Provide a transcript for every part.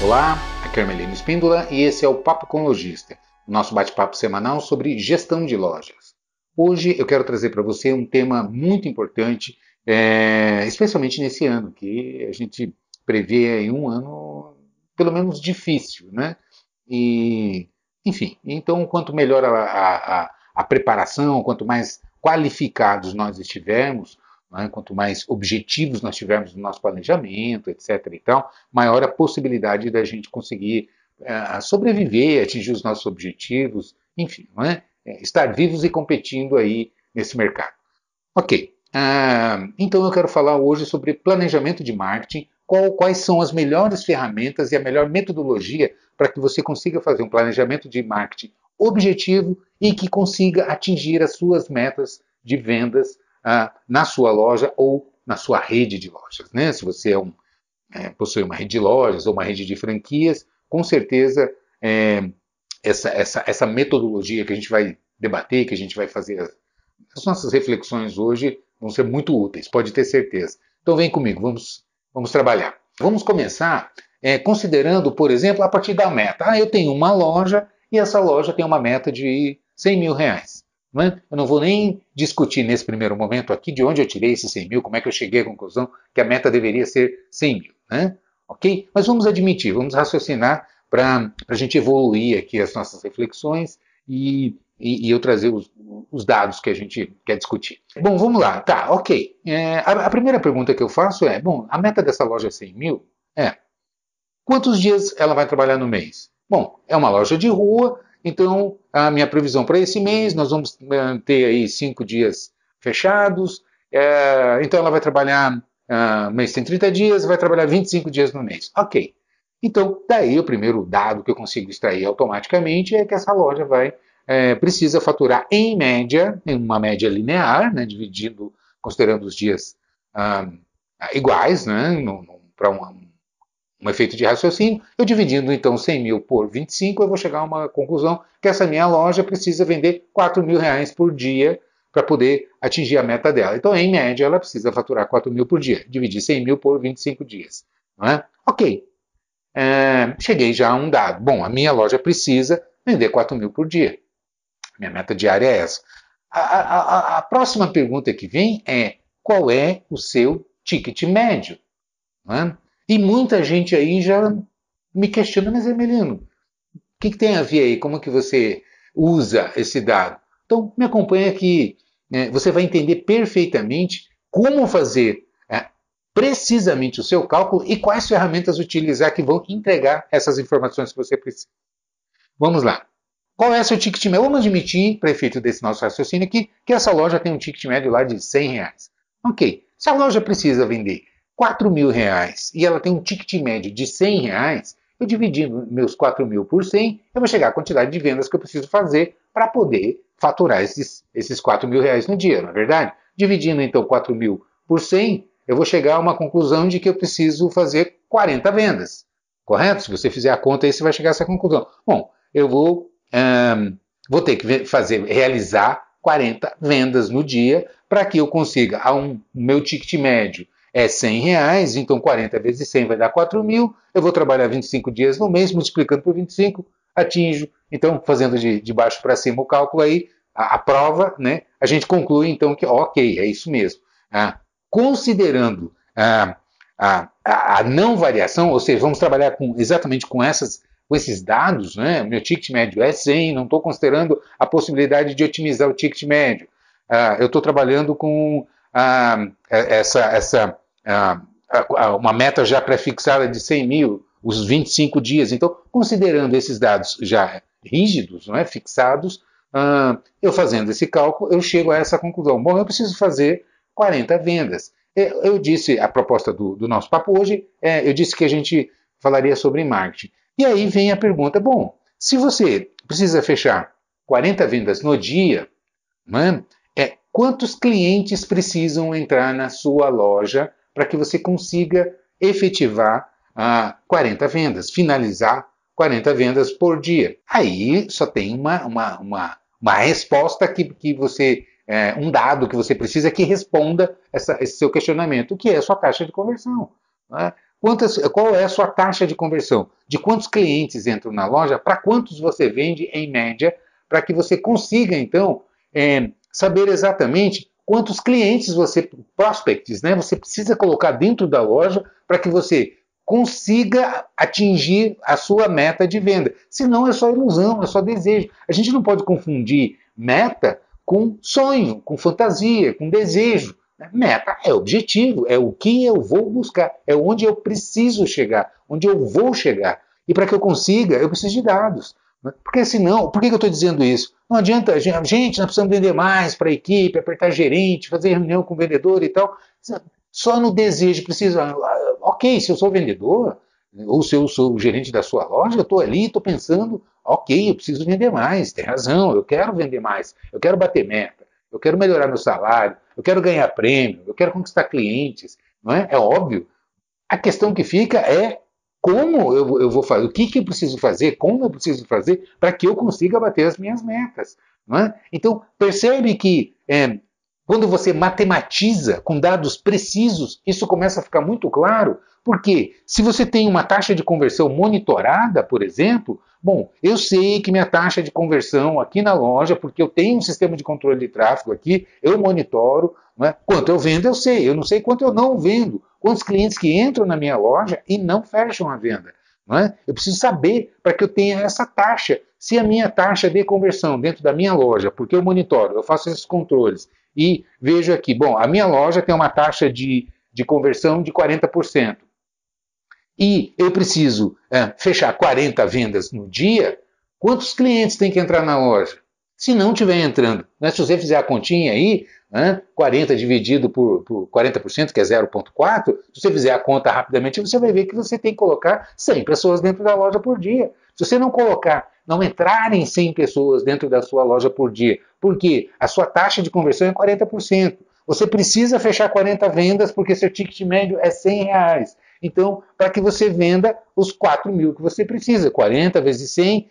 Olá, aqui é Hermelino Espíndola e esse é o Papo com Lojista, o nosso bate-papo semanal sobre gestão de lojas. Hoje eu quero trazer para você um tema muito importante, especialmente nesse ano, que a gente prevê aí um ano pelo menos difícil, né? E, enfim, então quanto melhor a preparação, quanto mais qualificados nós estivermos, né, quanto mais objetivos nós tivermos no nosso planejamento, etc. e tal, maior a possibilidade da gente conseguir sobreviver, atingir os nossos objetivos, enfim, não é? Estar vivos e competindo aí nesse mercado. Ok, então eu quero falar hoje sobre planejamento de marketing, quais são as melhores ferramentas e a melhor metodologia para que você consiga fazer um planejamento de marketing objetivo e que consiga atingir as suas metas de vendas na sua loja ou na sua rede de lojas, né? Se você possui uma rede de lojas ou uma rede de franquias, com certeza essa metodologia que a gente vai debater, que a gente vai fazer as nossas reflexões hoje vão ser muito úteis, pode ter certeza. Então vem comigo, vamos trabalhar. Vamos começar considerando, por exemplo, a partir da meta. Eu tenho uma loja e essa loja tem uma meta de 100 mil reais. Não é? Eu não vou nem discutir nesse primeiro momento aqui de onde eu tirei esses 100 mil, como é que eu cheguei à conclusão que a meta deveria ser 100 mil. Né? Ok? Mas vamos admitir, vamos raciocinar para a gente evoluir aqui as nossas reflexões e eu trazer os dados que a gente quer discutir. Bom, vamos lá. Tá, ok. A primeira pergunta que eu faço é, bom, a meta dessa loja é 100 mil? Quantos dias ela vai trabalhar no mês? Bom, é uma loja de rua, então a minha previsão para esse mês, nós vamos ter aí 5 dias fechados, então ela vai trabalhar, o mês tem 30 dias, vai trabalhar 25 dias no mês. Ok. Então, daí o primeiro dado que eu consigo extrair automaticamente é que essa loja precisa faturar em média, em uma média linear, né, dividindo, considerando os dias iguais, né, para um efeito de raciocínio, eu dividindo então 100 mil por 25, eu vou chegar a uma conclusão que essa minha loja precisa vender 4 mil reais por dia para poder atingir a meta dela. Então, em média, ela precisa faturar 4 mil por dia, dividir 100 mil por 25 dias. Não é? Ok. Cheguei já a um dado. Bom, a minha loja precisa vender 4 mil por dia. Minha meta diária é essa. A próxima pergunta que vem é: qual é o seu ticket médio? Não é? E muita gente aí já me questiona, mas Hermelino, o que tem a ver aí? Como que você usa esse dado? Então, me acompanha que você vai entender perfeitamente como fazer precisamente o seu cálculo e quais ferramentas utilizar que vão entregar essas informações que você precisa. Vamos lá. Qual é o seu ticket médio? Vamos admitir, para efeito desse nosso raciocínio aqui, que essa loja tem um ticket médio lá de 100 reais. Ok. Se a loja precisa vender 4 mil reais e ela tem um ticket médio de 100 reais, eu dividindo meus 4 mil por 100, eu vou chegar à quantidade de vendas que eu preciso fazer para poder faturar esses 4 mil reais no dia, não é verdade? Dividindo então 4 mil por 100, eu vou chegar a uma conclusão de que eu preciso fazer 40 vendas. Correto? Se você fizer a conta aí, você vai chegar a essa conclusão. Bom, eu vou ter que realizar 40 vendas no dia para que eu consiga, o meu ticket médio é 100 reais, então 40 vezes 100 vai dar 4 mil, eu vou trabalhar 25 dias no mês, multiplicando por 25, atinjo, então fazendo de baixo para cima o cálculo aí, a prova, né, a gente conclui então que ok, é isso mesmo. Considerando a não variação, ou seja, vamos trabalhar exatamente com esses dados, né? Meu ticket médio é 100, não estou considerando a possibilidade de otimizar o ticket médio. Eu estou trabalhando com uma meta já pré-fixada de 100 mil, os 25 dias. Então, considerando esses dados já rígidos, não é, fixados, eu fazendo esse cálculo, eu chego a essa conclusão. Bom, eu preciso fazer 40 vendas. Eu disse, a proposta do nosso papo hoje, eu disse que a gente falaria sobre marketing. E aí vem a pergunta, bom, se você precisa fechar 40 vendas no dia, né, quantos clientes precisam entrar na sua loja para que você consiga efetivar 40 vendas, finalizar 40 vendas por dia? Aí só tem uma resposta que você, um dado que você precisa que responda esse seu questionamento, que é a sua taxa de conversão. Né? Qual é a sua taxa de conversão? De quantos clientes entram na loja, para quantos você vende em média, para que você consiga, então, saber exatamente quantos clientes prospects, né, você precisa colocar dentro da loja para que você consiga atingir a sua meta de venda. Senão é só ilusão, é só desejo. A gente não pode confundir meta com sonho, com fantasia, com desejo. Meta é objetivo, é o que eu vou buscar, é onde eu preciso chegar, onde eu vou chegar. E para que eu consiga, eu preciso de dados. Porque senão, por que eu estou dizendo isso? Não adianta, gente, nós precisamos vender mais para a equipe, apertar gerente, fazer reunião com o vendedor e tal. Só no desejo precisa. Ok, se eu sou vendedor, ou se eu sou o gerente da sua loja, eu estou ali, estou pensando, ok, eu preciso vender mais, tem razão, eu quero vender mais, eu quero bater meta, eu quero melhorar meu salário, eu quero ganhar prêmio, eu quero conquistar clientes, não é? É óbvio. A questão que fica é como eu vou fazer, o que eu preciso fazer, como eu preciso fazer para que eu consiga bater as minhas metas. Não é? Então, percebe que quando você matematiza com dados precisos, isso começa a ficar muito claro, porque se você tem uma taxa de conversão monitorada, por exemplo, bom, eu sei que minha taxa de conversão aqui na loja, porque eu tenho um sistema de controle de tráfego aqui, eu monitoro, não é? Quanto eu vendo eu sei, eu não sei quanto eu não vendo, quantos clientes que entram na minha loja e não fecham a venda. Não é? Eu preciso saber para que eu tenha essa taxa. Se a minha taxa de conversão dentro da minha loja, porque eu monitoro, eu faço esses controles e vejo aqui, bom, a minha loja tem uma taxa de conversão de 40%. E eu preciso fechar 40 vendas no dia, quantos clientes tem que entrar na loja? Se não estiver entrando, né? Se você fizer a continha aí, 40 dividido por 40%, que é 0,4, se você fizer a conta rapidamente, você vai ver que você tem que colocar 100 pessoas dentro da loja por dia. Se você não entrarem 100 pessoas dentro da sua loja por dia, porque a sua taxa de conversão é 40%. Você precisa fechar 40 vendas porque seu ticket médio é R$100. Então, para que você venda os 4.000 que você precisa, 40 vezes 100,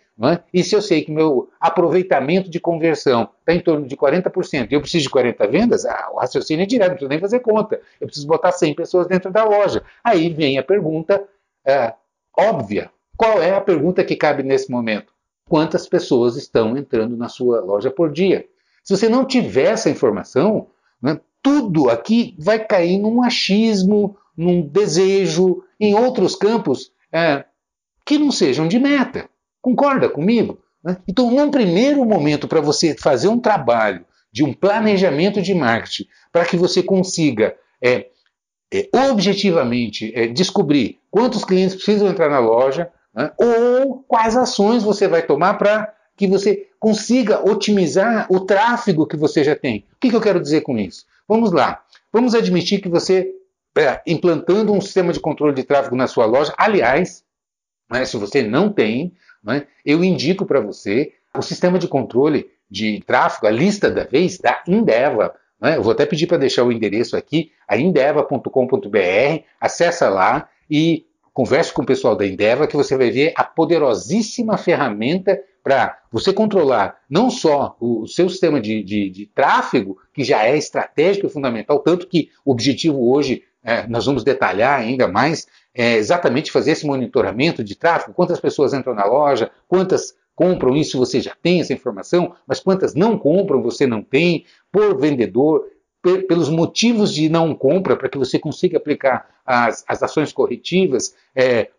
e se eu sei que meu aproveitamento de conversão está em torno de 40%, e eu preciso de 40 vendas, o raciocínio é direto, não preciso nem fazer conta. Eu preciso botar 100 pessoas dentro da loja. Aí vem a pergunta óbvia. Qual é a pergunta que cabe nesse momento? Quantas pessoas estão entrando na sua loja por dia? Se você não tiver essa informação, tudo aqui vai cair num achismo, num desejo, em outros campos que não sejam de meta. Concorda comigo? Então, num primeiro momento, para você fazer um trabalho de um planejamento de marketing, para que você consiga objetivamente descobrir quantos clientes precisam entrar na loja, ou quais ações você vai tomar para que você consiga otimizar o tráfego que você já tem. O que eu quero dizer com isso? Vamos lá. Vamos admitir que você, implantando um sistema de controle de tráfego na sua loja, aliás, se você não tem, eu indico para você o sistema de controle de tráfego, a lista da vez, da Indeva. Eu vou até pedir para deixar o endereço aqui, a indeva.com.br, acessa lá e converse com o pessoal da Indeva que você vai ver a poderosíssima ferramenta para você controlar não só o seu sistema de tráfego, que já é estratégico e fundamental, tanto que o objetivo hoje, nós vamos detalhar ainda mais, é exatamente fazer esse monitoramento de tráfego, quantas pessoas entram na loja, quantas compram, isso você já tem essa informação, mas quantas não compram, você não tem, por vendedor, pelos motivos de não compra, para que você consiga aplicar as ações corretivas,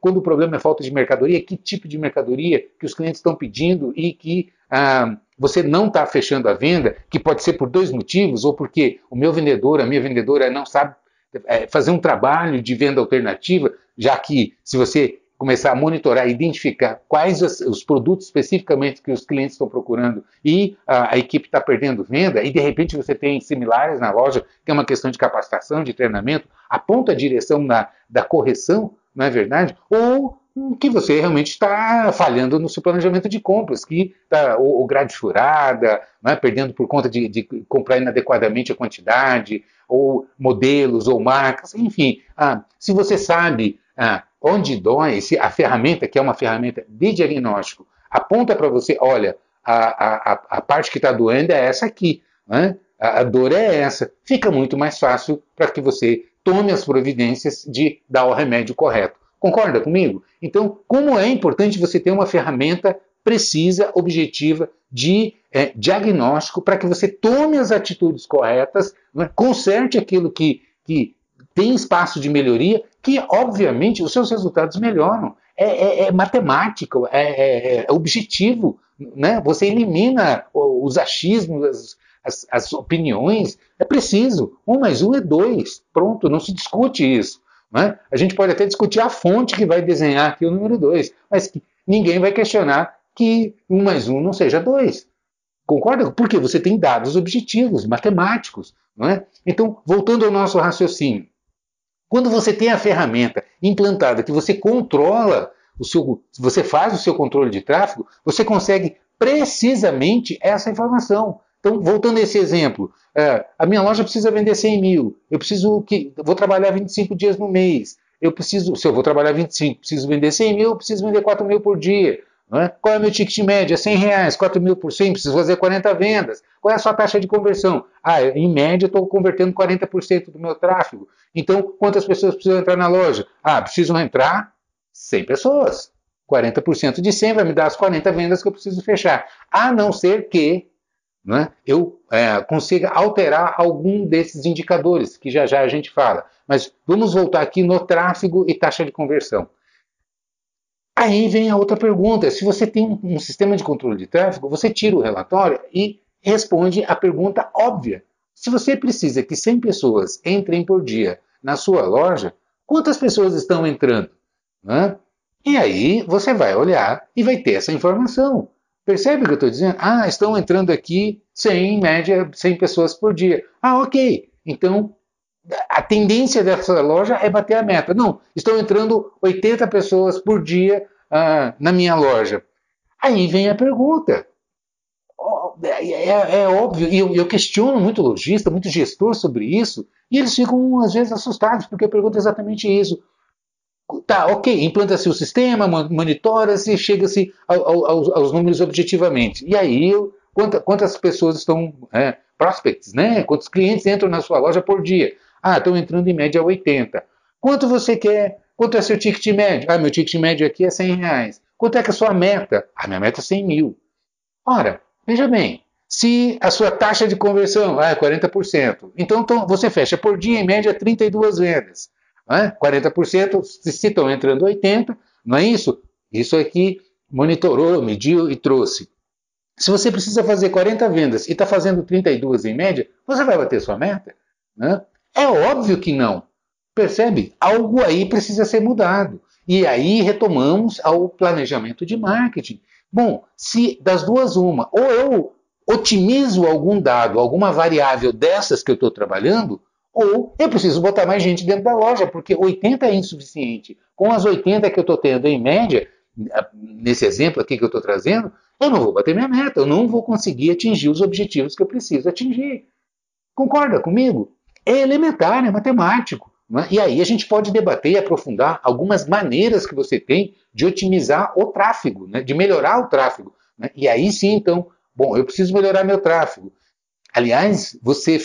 quando o problema é falta de mercadoria, que tipo de mercadoria que os clientes estão pedindo e que você não está fechando a venda, que pode ser por dois motivos, ou porque o meu vendedor, a minha vendedora não sabe fazer um trabalho de venda alternativa, já que se você começar a monitorar e identificar quais os produtos especificamente que os clientes estão procurando e a equipe está perdendo venda e de repente você tem similares na loja, que é uma questão de capacitação, de treinamento, aponta a direção da correção, não é verdade? Ou que você realmente está falhando no seu planejamento de compras, que está ou grade furada, perdendo por conta de comprar inadequadamente a quantidade, ou modelos, ou marcas, enfim. Se você sabe onde dói, se a ferramenta, que é uma ferramenta de diagnóstico, aponta para você, olha, a parte que está doendo é essa aqui, a dor é essa, fica muito mais fácil para que você tome as providências de dar o remédio correto. Concorda comigo? Então, como é importante você ter uma ferramenta precisa, objetiva, de diagnóstico para que você tome as atitudes corretas, né? Conserte aquilo que tem espaço de melhoria, que obviamente os seus resultados melhoram. É matemático, é objetivo, né? Você elimina os achismos, as opiniões. É preciso. 1 mais 1 é 2. Pronto, não se discute isso. Né? A gente pode até discutir a fonte que vai desenhar aqui o número 2, mas ninguém vai questionar que 1 mais 1 não seja 2. Concorda? Porque você tem dados objetivos, matemáticos. Não é? Então, voltando ao nosso raciocínio, quando você tem a ferramenta implantada que você controla você faz o seu controle de tráfego, você consegue precisamente essa informação. Então, voltando a esse exemplo, a minha loja precisa vender 100 mil, vou trabalhar 25 dias no mês, se eu vou trabalhar 25, preciso vender 100 mil, preciso vender 4 mil por dia. Não é? Qual é o meu ticket médio? É 100 reais, 4 mil por 100, preciso fazer 40 vendas. Qual é a sua taxa de conversão? Em média, estou convertendo 40% do meu tráfego. Então, quantas pessoas precisam entrar na loja? Precisam entrar 100 pessoas. 40% de 100 vai me dar as 40 vendas que eu preciso fechar. A não ser que eu consiga alterar algum desses indicadores, que já já a gente fala. Mas vamos voltar aqui no tráfego e taxa de conversão. Aí vem a outra pergunta. Se você tem um sistema de controle de tráfego, você tira o relatório e responde a pergunta óbvia. Se você precisa que 100 pessoas entrem por dia na sua loja, quantas pessoas estão entrando? E aí você vai olhar e vai ter essa informação. Percebe o que eu estou dizendo? Estão entrando aqui 100, em média, 100 pessoas por dia. Ok. Então, a tendência dessa loja é bater a meta. Não, estão entrando 80 pessoas por dia na minha loja. Aí vem a pergunta. É óbvio, e eu questiono muito lojista, muito gestor sobre isso, e eles ficam, às vezes, assustados, porque eu pergunto exatamente isso. Tá, ok, implanta-se o sistema, monitora-se, chega-se aos números objetivamente. E aí, quantas pessoas estão, prospects, né? Quantos clientes entram na sua loja por dia? Estão entrando em média 80. Quanto você quer? Quanto é seu ticket médio? Meu ticket médio aqui é 100 reais. Quanto é que é a sua meta? Minha meta é 100 mil. Ora, veja bem, se a sua taxa de conversão é 40%, então você fecha por dia, em média, 32 vendas. 40%, se estão entrando 80, não é isso? Isso aqui monitorou, mediu e trouxe. Se você precisa fazer 40 vendas e está fazendo 32 em média, você vai bater sua meta? É óbvio que não. Percebe? Algo aí precisa ser mudado. E aí retomamos ao planejamento de marketing. Bom, se das duas uma, ou eu otimizo algum dado, alguma variável dessas que eu estou trabalhando, ou eu preciso botar mais gente dentro da loja, porque 80 é insuficiente. Com as 80 que eu estou tendo em média, nesse exemplo aqui que eu estou trazendo, eu não vou bater minha meta, eu não vou conseguir atingir os objetivos que eu preciso atingir. Concorda comigo? É elementar, é matemático. E aí a gente pode debater e aprofundar algumas maneiras que você tem de otimizar o tráfego, de melhorar o tráfego. E aí sim, então, eu preciso melhorar meu tráfego. Aliás, você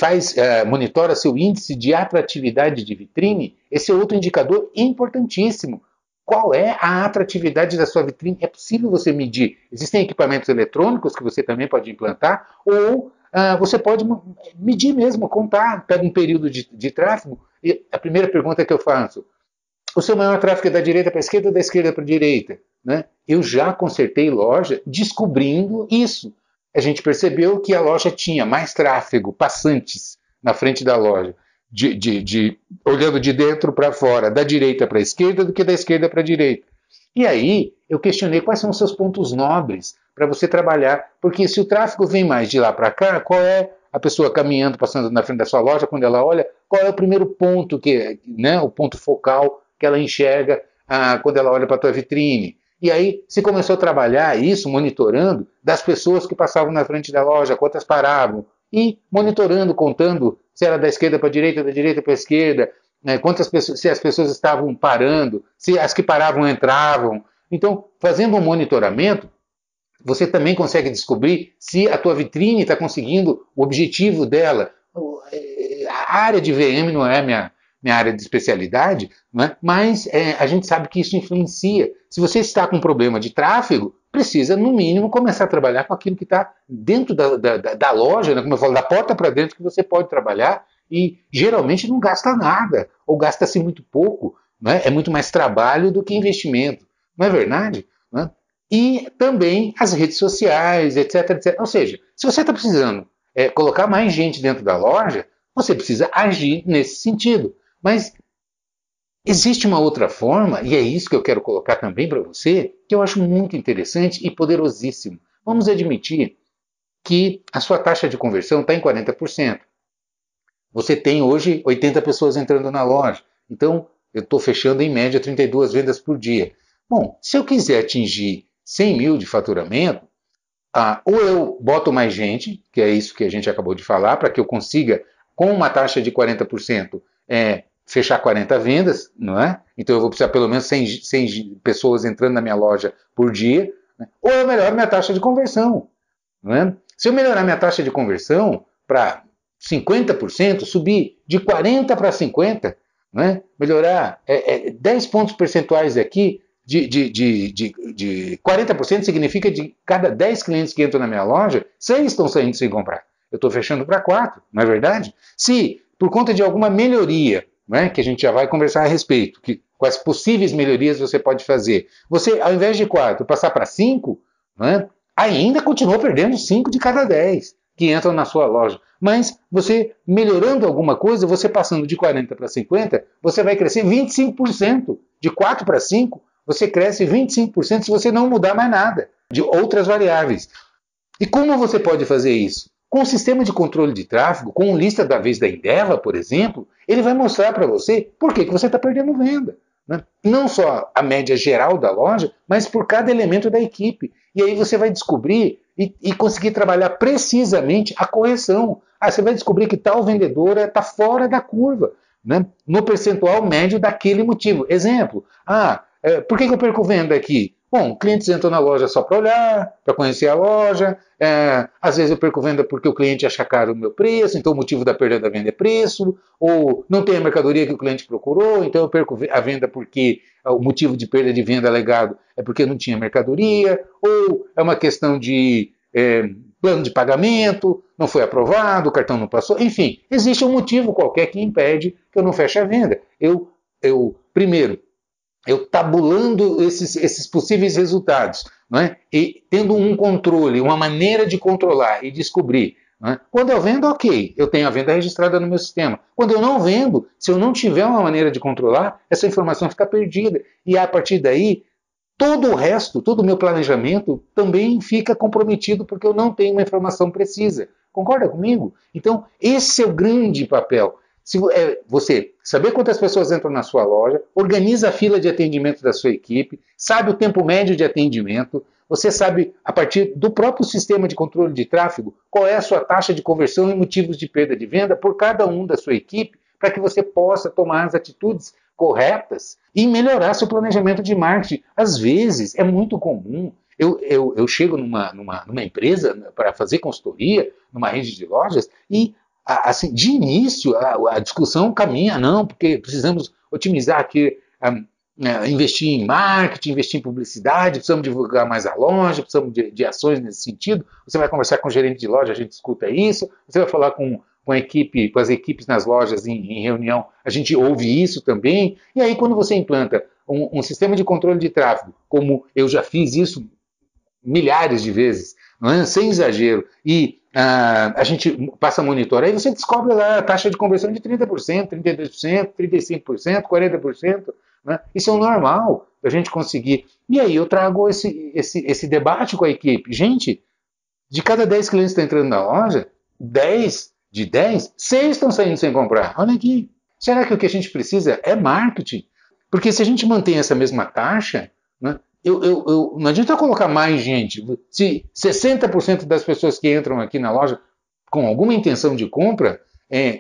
monitora seu índice de atratividade de vitrine. Esse é outro indicador importantíssimo. Qual é a atratividade da sua vitrine? É possível você medir. Existem equipamentos eletrônicos que você também pode implantar, ou você pode medir mesmo, contar, pega um período de tráfego. E a primeira pergunta que eu faço: o seu maior tráfego é da direita para a esquerda ou da esquerda para a direita? Eu já consertei loja descobrindo isso. A gente percebeu que a loja tinha mais tráfego, passantes na frente da loja, olhando de dentro para fora, da direita para a esquerda, do que da esquerda para a direita. E aí eu questionei quais são os seus pontos nobres para você trabalhar, porque se o tráfego vem mais de lá para cá, qual é a pessoa caminhando, passando na frente da sua loja, quando ela olha, qual é o primeiro ponto, o ponto focal que ela enxerga quando ela olha para a tua vitrine? E aí se começou a trabalhar isso, monitorando, das pessoas que passavam na frente da loja, quantas paravam, e monitorando, contando se era da esquerda para a direita, da direita para a esquerda, quantas pessoas, se as pessoas estavam parando, se as que paravam entravam. Então, fazendo um monitoramento, você também consegue descobrir se a tua vitrine está conseguindo o objetivo dela. A área de VM não é minha área de especialidade, né? Mas a gente sabe que isso influencia. Se você está com um problema de tráfego, precisa, no mínimo, começar a trabalhar com aquilo que está dentro da loja, né? Como eu falo, da porta para dentro que você pode trabalhar e geralmente não gasta nada, ou gasta-se muito pouco, né? É muito mais trabalho do que investimento, não é verdade? Né? E também as redes sociais, etc, etc. Ou seja, se você está precisando colocar mais gente dentro da loja, você precisa agir nesse sentido. Mas existe uma outra forma, e é isso que eu quero colocar também para você, que eu acho muito interessante e poderosíssimo. Vamos admitir que a sua taxa de conversão está em 40%. Você tem hoje 80 pessoas entrando na loja. Então, eu estou fechando em média 32 vendas por dia. Bom, se eu quiser atingir 100 mil de faturamento, ou eu boto mais gente, que é isso que a gente acabou de falar, para que eu consiga, com uma taxa de 40%, fechar 40 vendas, não é? Então eu vou precisar pelo menos 100 pessoas entrando na minha loja por dia, né? Ou eu melhoro minha taxa de conversão, não é? Se eu melhorar minha taxa de conversão para 50%, subir de 40 para 50, né? Melhorar 10 pontos percentuais aqui, de 40% significa de cada 10 clientes que entram na minha loja, 6 estão saindo sem comprar. Eu estou fechando para 4, não é verdade? Se, por conta de alguma melhoria, né, que a gente já vai conversar a respeito, quais possíveis melhorias você pode fazer, você, ao invés de 4, passar para 5, né, ainda continua perdendo 5 de cada 10 que entram na sua loja. Mas você melhorando alguma coisa, você passando de 40 para 50, você vai crescer 25%. De 4 para 5, você cresce 25% se você não mudar mais nada de outras variáveis. E como você pode fazer isso? Com o sistema de controle de tráfego, com o lista da vez da Endeva, por exemplo, ele vai mostrar para você por que você está perdendo venda. Né? Não só a média geral da loja, mas por cada elemento da equipe. E aí você vai descobrir e conseguir trabalhar precisamente a correção. Você vai descobrir que tal vendedora está fora da curva, né? No percentual médio daquele motivo. Exemplo, por que eu perco venda aqui? Bom, clientes entram na loja só para olhar, para conhecer a loja. Às vezes eu perco venda porque o cliente acha caro o meu preço, então o motivo da perda da venda é preço. Ou não tem a mercadoria que o cliente procurou, então eu perco a venda porque o motivo de perda de venda alegado é porque não tinha mercadoria. Ou é uma questão de plano de pagamento, não foi aprovado, o cartão não passou. Enfim, existe um motivo qualquer que impede que eu não feche a venda. Primeiro, eu tabulando esses possíveis resultados, não é? E tendo um controle, uma maneira de controlar e descobrir. Não é? Quando eu vendo, ok, eu tenho a venda registrada no meu sistema. Quando eu não vendo, se eu não tiver uma maneira de controlar, essa informação fica perdida. E a partir daí, todo o resto, todo o meu planejamento também fica comprometido porque eu não tenho uma informação precisa. Concorda comigo? Então, esse é o grande papel. Se você saber quantas pessoas entram na sua loja, organiza a fila de atendimento da sua equipe, sabe o tempo médio de atendimento, você sabe, a partir do próprio sistema de controle de tráfego, qual é a sua taxa de conversão e motivos de perda de venda por cada um da sua equipe, para que você possa tomar as atitudes corretas e melhorar seu planejamento de marketing. Às vezes, é muito comum. Eu chego numa empresa para fazer consultoria, numa rede de lojas, e assim, de início, a discussão caminha, não, porque precisamos otimizar aqui, investir em marketing, investir em publicidade, precisamos divulgar mais a loja, precisamos de ações nesse sentido. Você vai conversar com o gerente de loja, a gente escuta isso. Você vai falar com as equipes nas lojas em reunião, a gente ouve isso também. E aí, quando você implanta um sistema de controle de tráfego, como eu já fiz isso milhares de vezes, não é? Sem exagero, e a gente passa a monitorar, aí você descobre lá a taxa de conversão de 30%, 32%, 35%, 40%. Né? Isso é o normal da gente conseguir. E aí eu trago esse debate com a equipe. Gente, de cada 10 clientes que estão entrando na loja, 10, 6 estão saindo sem comprar. Olha aqui. Será que o que a gente precisa é marketing? Porque se a gente mantém essa mesma taxa, né, não adianta eu colocar mais gente. Se 60% das pessoas que entram aqui na loja com alguma intenção de compra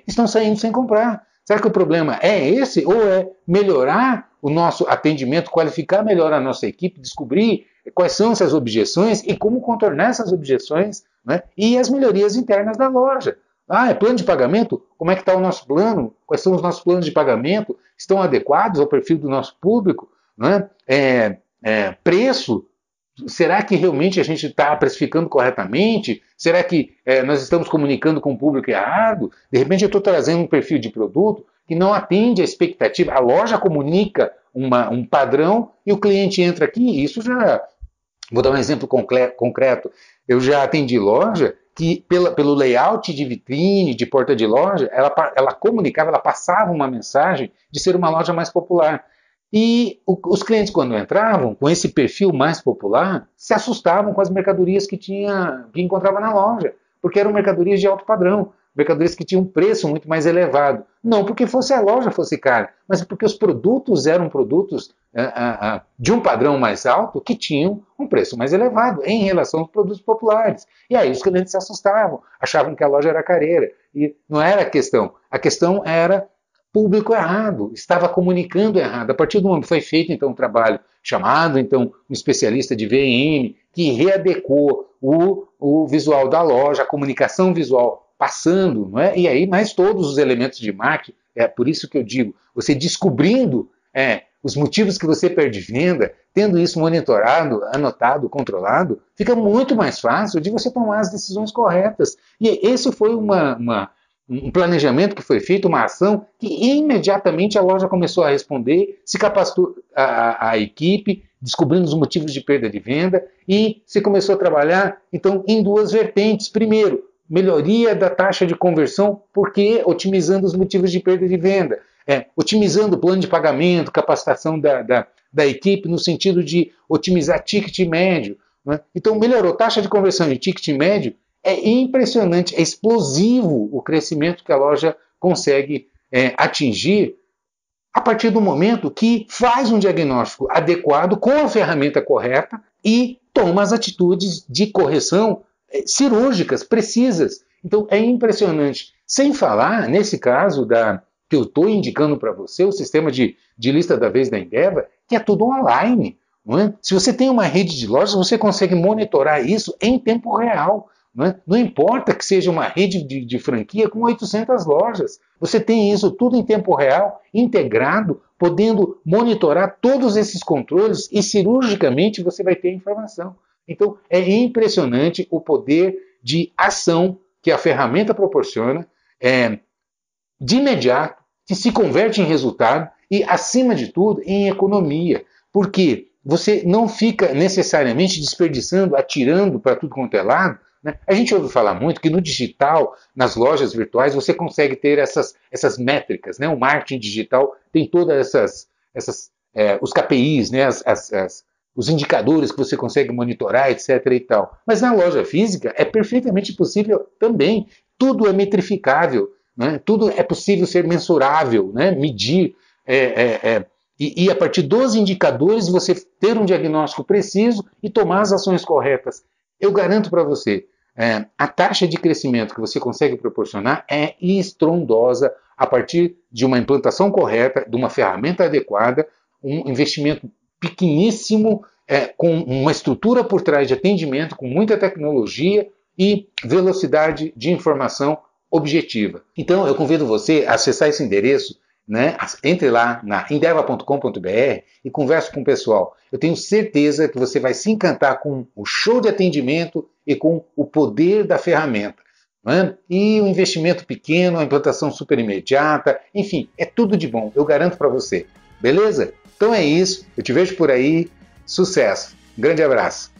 estão saindo sem comprar. Será que o problema é esse? Ou é melhorar o nosso atendimento, qualificar melhor a nossa equipe, descobrir quais são essas objeções e como contornar essas objeções, né? E as melhorias internas da loja. Ah, é plano de pagamento? Como é que está o nosso plano? Quais são os nossos planos de pagamento? Estão adequados ao perfil do nosso público? Não é? Preço? Será que realmente a gente está precificando corretamente? Será que nós estamos comunicando com o público errado? De repente eu estou trazendo um perfil de produto que não atende à expectativa. A loja comunica um padrão e o cliente entra aqui. Isso já... Vou dar um exemplo concreto. Eu já atendi loja que, pelo layout de vitrine, de porta de loja, ela comunicava, ela passava uma mensagem de ser uma loja mais popular. E os clientes, quando entravam com esse perfil mais popular, se assustavam com as mercadorias que encontrava na loja, porque eram mercadorias de alto padrão, mercadorias que tinham um preço muito mais elevado. Não porque a loja fosse cara, mas porque os produtos eram produtos de um padrão mais alto que tinham um preço mais elevado em relação aos produtos populares. E aí os clientes se assustavam, achavam que a loja era careira. E não era a questão era público errado, estava comunicando errado. A partir do momento que foi feito então um trabalho chamado então um especialista de VM, que readequou o visual da loja, a comunicação visual passando, não é? E aí mais todos os elementos de marketing, é por isso que eu digo, você descobrindo os motivos que você perde venda, tendo isso monitorado, anotado, controlado, fica muito mais fácil de você tomar as decisões corretas. E esse foi um planejamento que foi feito, uma ação que imediatamente a loja começou a responder, se capacitou a equipe, descobrindo os motivos de perda de venda e se começou a trabalhar, então, em duas vertentes. Primeiro, melhoria da taxa de conversão, porque otimizando os motivos de perda de venda, otimizando o plano de pagamento, capacitação da equipe no sentido de otimizar ticket médio. Né? Então, melhorou taxa de conversão e ticket médio. É impressionante, é explosivo o crescimento que a loja consegue atingir a partir do momento que faz um diagnóstico adequado com a ferramenta correta e toma as atitudes de correção cirúrgicas, precisas. Então é impressionante. Sem falar, nesse caso que eu estou indicando para você, o sistema de lista da vez da Endeavor, que é tudo online. Não é? Se você tem uma rede de lojas, você consegue monitorar isso em tempo real. Não importa que seja uma rede de franquia com 800 lojas. Você tem isso tudo em tempo real, integrado, podendo monitorar todos esses controles e cirurgicamente você vai ter a informação. Então é impressionante o poder de ação que a ferramenta proporciona de imediato, que se converte em resultado e, acima de tudo, em economia. Porque você não fica necessariamente desperdiçando, atirando para tudo quanto é lado. Né? A gente ouve falar muito que no digital, nas lojas virtuais, você consegue ter essas métricas. Né? O marketing digital tem todas os KPIs, né? Os indicadores que você consegue monitorar, etc. e tal. Mas na loja física é perfeitamente possível também. Tudo é metrificável, né? Tudo é possível ser mensurável, né? Medir. E a partir dos indicadores você ter um diagnóstico preciso e tomar as ações corretas. Eu garanto para você, a taxa de crescimento que você consegue proporcionar é estrondosa a partir de uma implantação correta, de uma ferramenta adequada, um investimento pequeníssimo, com uma estrutura por trás de atendimento, com muita tecnologia e velocidade de informação objetiva. Então eu convido você a acessar esse endereço, né? Entre lá na endeavor.com.br e converse com o pessoal. Eu tenho certeza que você vai se encantar com o show de atendimento e com o poder da ferramenta. Né? E o investimento pequeno, a implantação super imediata, enfim, é tudo de bom, eu garanto para você. Beleza? Então é isso, eu te vejo por aí, sucesso, um grande abraço.